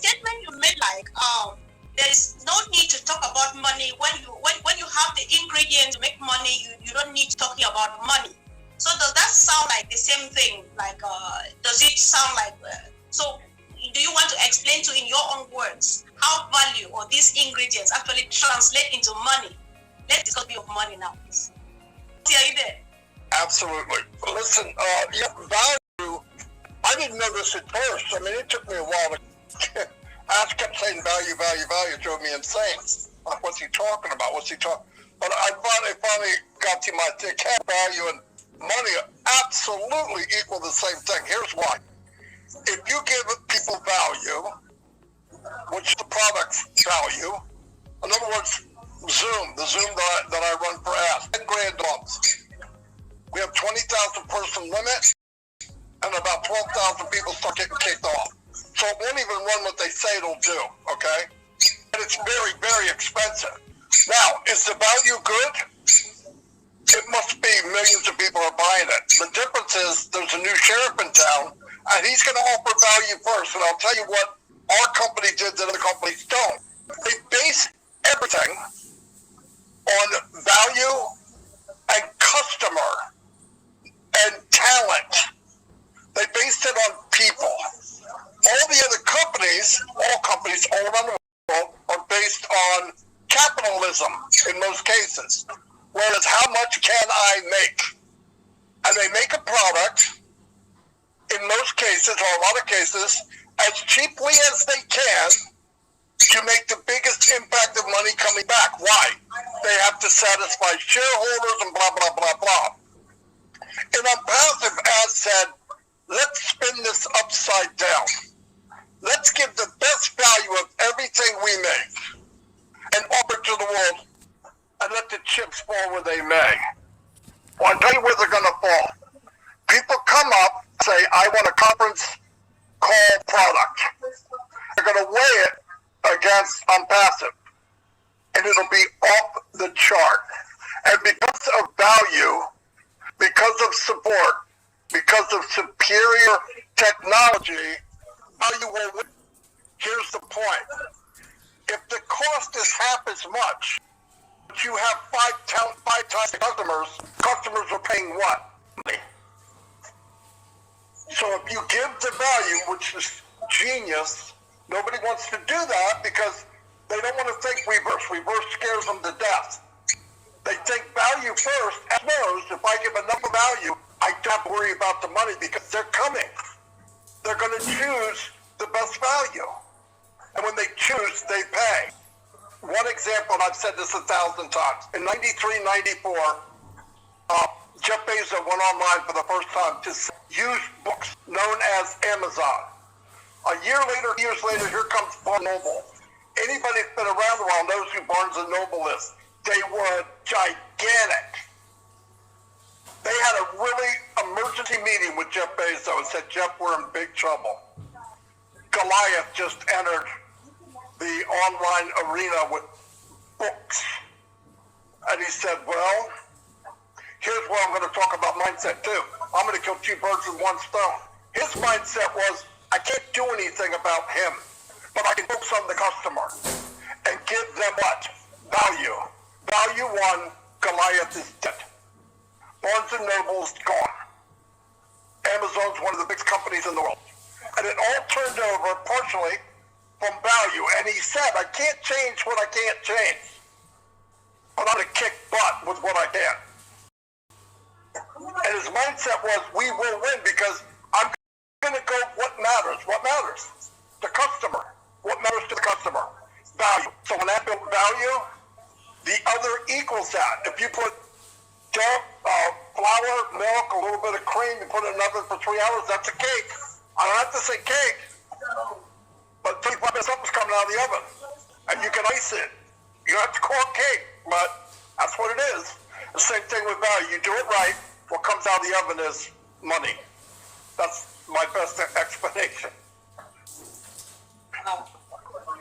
statement you made, like there is no need to talk about money when you have the ingredients to make money. You don't need talking about money. So does that sound like the same thing? Like, does it sound like so? Do you want to explain to, in your own words, how value or these ingredients actually translate into money? Let's discuss a bit of money now, please. Are you there? Absolutely. Listen, value, I didn't know this at first. I mean, it took me a while to, I kept saying value, value, value. It drove me insane. Like, what's he talking about? What's he talking? But I finally got to my thing. Value and money absolutely equal the same thing. Here's why. If you give people value, which is the product value, in other words, the Zoom that I run for ads, 10 grand months. We have 20,000 person limit, and about 12,000 people start getting kicked off. So it won't even run what they say it'll do, okay? And it's very, very expensive. Now, is the value good? It must be. Millions of people are buying it. The difference is there's a new sheriff in town, and he's going to offer value first. And I'll tell you what our company did that other companies don't. They base everything on value and customer and talent. They based it on people. All the other companies, all around the world, are based on capitalism in most cases. Whereas, how much can I make? And they make a product, in most cases, or a lot of cases, as cheaply as they can to make the biggest impact of money coming back. Why? They have to satisfy shareholders and blah, blah, blah, blah. And Unpassive as said, let's spin this upside down. Let's give the best value of everything we make and offer it to the world and let the chips fall where they may. Well, I'll tell you where they're going to fall. People come up, say, I want a conference call product. They're going to weigh it against Unpassive, and it'll be off the chart. And because of value, because of support, because of superior technology, value will win. Here's the point. If the cost is half as much, but you have five times the customers are paying what? Money. So if you give the value, which is genius, nobody wants to do that because they don't want to think reverse. Reverse scares them to death. They think value first. At most, if I give enough value, I don't have to worry about the money because they're coming. They're going to choose the best value. And when they choose, they pay. One example, and I've said this 1,000 times. In 93, 94, Jeff Bezos went online for the first time to use books known as Amazon. Years later, here comes Barnes & Noble. Anybody that's been around a while knows who Barnes & Noble is. They were gigantic. They had a really emergency meeting with Jeff Bezos and said, Jeff, we're in big trouble. Goliath just entered the online arena with books. And he said, well, here's where I'm going to talk about mindset too. I'm going to kill two birds with one stone. His mindset was, I can't do anything about him, but I can focus on the customer and give them what? Value. Value won, Goliath is dead. Barnes & Noble is gone. Amazon's one of the biggest companies in the world. And it all turned over partially from value. And he said, I can't change what I can't change, but I'm going to kick butt with what I can. And his mindset was, we will win because I'm going to go what matters. What matters? The customer. What matters to the customer? Value. So when I build value, the other equals that. If you put flour, milk, a little bit of cream, you put it in the oven for 3 hours, that's a cake. I don't have to say cake, but 35 minutes something's coming out of the oven. And you can ice it. You don't have to call it cake, but that's what it is. The same thing with value. You do it right, what comes out of the oven is money. That's my best explanation. Wow.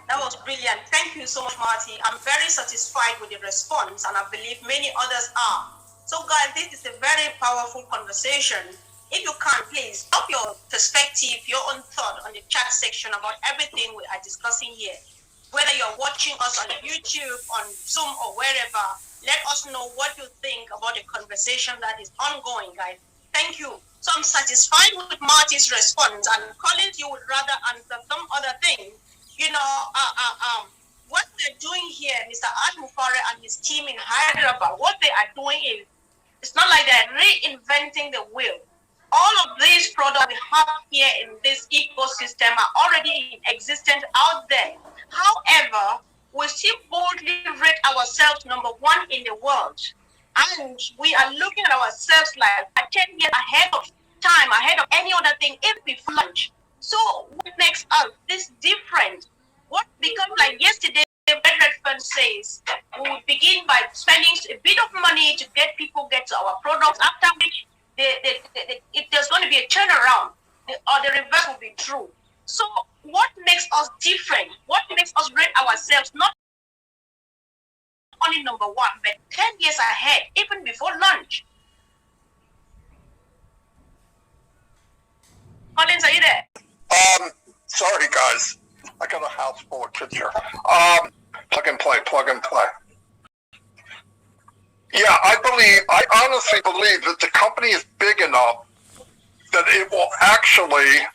That was brilliant. Thank you so much, Marty. I'm very satisfied with the response, and I believe many others are. So, guys, this is a very powerful conversation if you can, please drop your perspective, your own thought on the chat section about everything we are discussing here. Whether you're watching us on YouTube, on Zoom, or wherever, let us know what you think about the conversation that is ongoing, guys. Thank you. So I'm satisfied with Marty's response, and Collins, you would rather answer some other thing. You know, what they're doing here, Mr. Al-Mufare and his team in Hyderabad, what they are doing is, it's not like they're reinventing the wheel. All of these products we have here in this ecosystem are already in existence out there. However, we still boldly rate ourselves number one in the world. And we are looking at ourselves like 10 years ahead of time, ahead of any other thing, if we launch. So what makes us this different? What becomes like yesterday, Redfern says, we will begin by spending a bit of money to get people get to our products, after which there's going to be a turnaround, or the reverse will be true. So what makes us different? What makes us rate ourselves not only number one, but 10 years ahead, even before launch? Collins, are you there? Sorry guys, I got a house full of kids here. Plug and play. Yeah, I honestly believe that the company is big enough that it will actually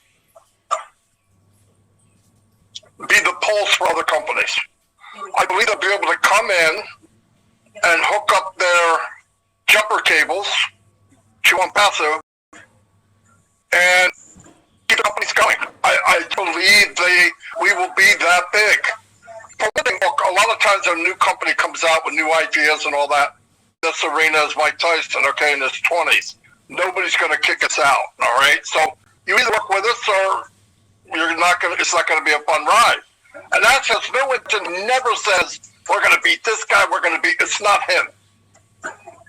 be the pulse for other companies. I believe they'll be able to come in and hook up their jumper cables to passive and keep the companies going. I believe we will be that big. For one thing, look, a lot of times a new company comes out with new ideas and all that. This arena is Mike Tyson, okay, in his 20s. Nobody's going to kick us out, all right? So you either work with us or it's not going to be a fun ride. And that's just, Millington never says, we're going to beat this guy, it's not him.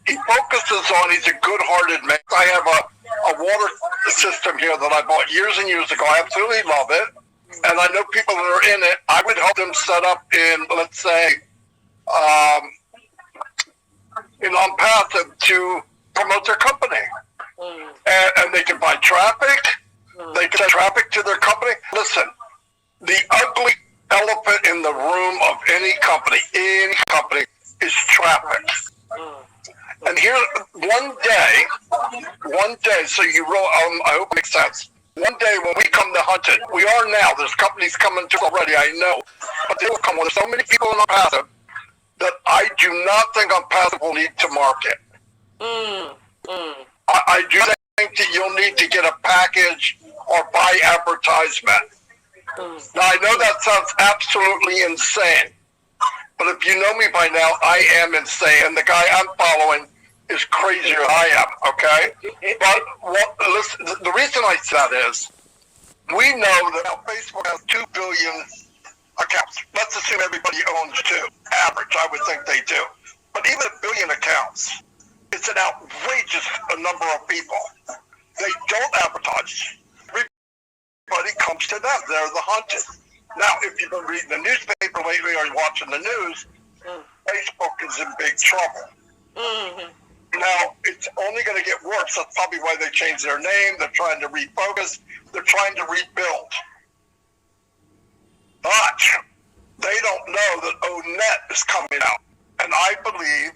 He focuses on, he's a good-hearted man. I have a water system here that I bought years and years ago. I absolutely love it. And I know people that are in it. I would help them set up in, let's say, on passive to promote their company. And they can buy traffic. They can send traffic to their company. Listen, the ugly elephant in the room of any company is traffic. And here, one day, so you roll, I hope it makes sense. One day when we come to hunt it, we are now, there's companies coming to already, I know, but they will come. There's so many people in passive that I do not think passive will need to market. I do think that you'll need to get a package or buy advertisement. Now, I know that sounds absolutely insane, but if you know me by now, I am insane, and the guy I'm following is crazier than I am, okay? But listen, the reason I say that is, we know that now Facebook has 2 billion accounts. Let's assume everybody owns 2. Average, I would think they do. But even 1 billion accounts, it's an outrageous number of people. They don't advertise. Everybody comes to them. They're the hunted. Now, if you've been reading the newspaper lately or you're watching the news, Facebook is in big trouble. Now, it's only going to get worse. That's probably why they changed their name. They're trying to refocus. They're trying to rebuild. But they don't know that ONET is coming out. And I believe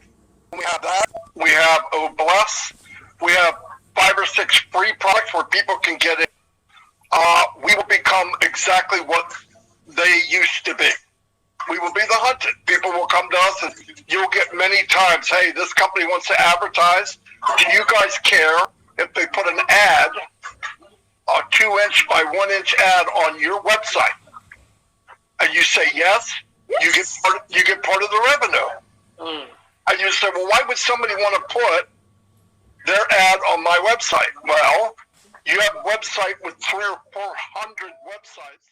we have that. We have OBLESS. We have 5 or 6 free products where people can get it. We will become exactly what they used to be. We will be the hunted. People will come to us and you'll get many times, hey, this company wants to advertise. Do you guys care if they put an ad, a 2-inch by 1-inch ad on your website? And you say yes, you get part of the revenue. And you say, well, why would somebody want to put their ad on my website? Well, you have a website with 300 or 400 websites.